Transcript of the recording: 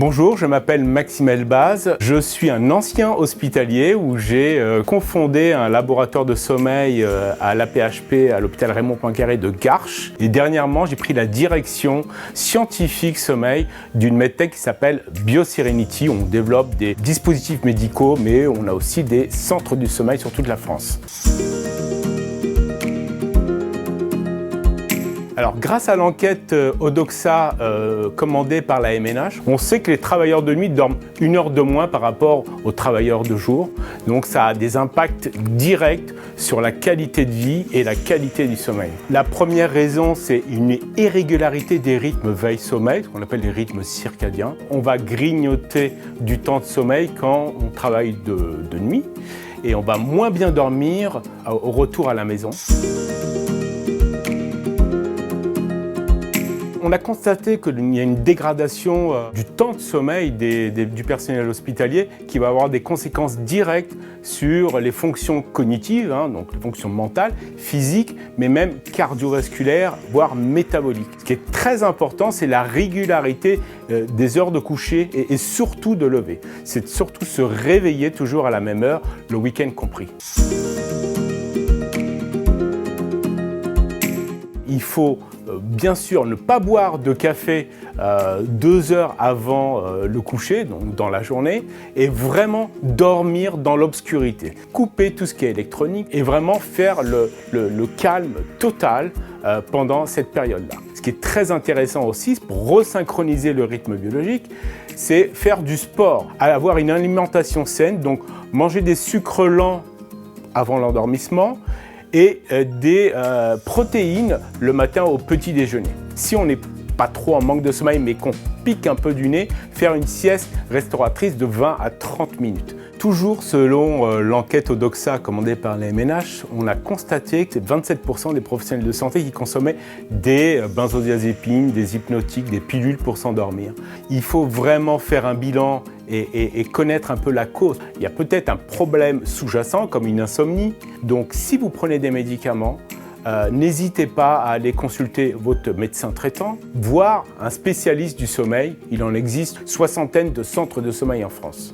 Bonjour, je m'appelle Maxime Elbaz. Je suis un ancien hospitalier où j'ai cofondé un laboratoire de sommeil à l'AP-HP, à l'hôpital Raymond Poincaré de Garches. Et dernièrement, j'ai pris la direction scientifique sommeil d'une medtech qui s'appelle BioSerenity. On développe des dispositifs médicaux, mais on a aussi des centres du sommeil sur toute la France. Alors, grâce à l'enquête Odoxa commandée par la MNH, on sait que les travailleurs de nuit dorment 1 heure de moins par rapport aux travailleurs de jour. Donc, ça a des impacts directs sur la qualité de vie et la qualité du sommeil. La première raison, c'est une irrégularité des rythmes veille-sommeil, ce qu'on appelle les rythmes circadiens. On va grignoter du temps de sommeil quand on travaille de nuit et on va moins bien dormir au retour à la maison. On a constaté qu'il y a une dégradation du temps de sommeil du personnel hospitalier qui va avoir des conséquences directes sur les fonctions cognitives, donc les fonctions mentales, physiques, mais même cardiovasculaires, voire métaboliques. Ce qui est très important, c'est la régularité des heures de coucher et surtout de lever. C'est surtout se réveiller toujours à la même heure, le week-end compris. Il faut bien sûr ne pas boire de café 2 heures avant le coucher, donc dans la journée, et vraiment dormir dans l'obscurité. Couper tout ce qui est électronique et vraiment faire le calme total pendant cette période-là. Ce qui est très intéressant aussi, pour resynchroniser le rythme biologique, c'est faire du sport, avoir une alimentation saine, donc manger des sucres lents avant l'endormissement, et des protéines le matin au petit déjeuner. Si on n'est pas trop en manque de sommeil mais qu'on pique un peu du nez, faire une sieste restauratrice de 20 à 30 minutes. Toujours selon l'enquête Odoxa commandée par la MNH, on a constaté que c'est 27% des professionnels de santé qui consommaient des benzodiazépines, des hypnotiques, des pilules pour s'endormir. Il faut vraiment faire un bilan et connaître un peu la cause. Il y a peut-être un problème sous-jacent comme une insomnie. Donc si vous prenez des médicaments, n'hésitez pas à aller consulter votre médecin traitant, voire un spécialiste du sommeil. Il en existe 60aine de centres de sommeil en France.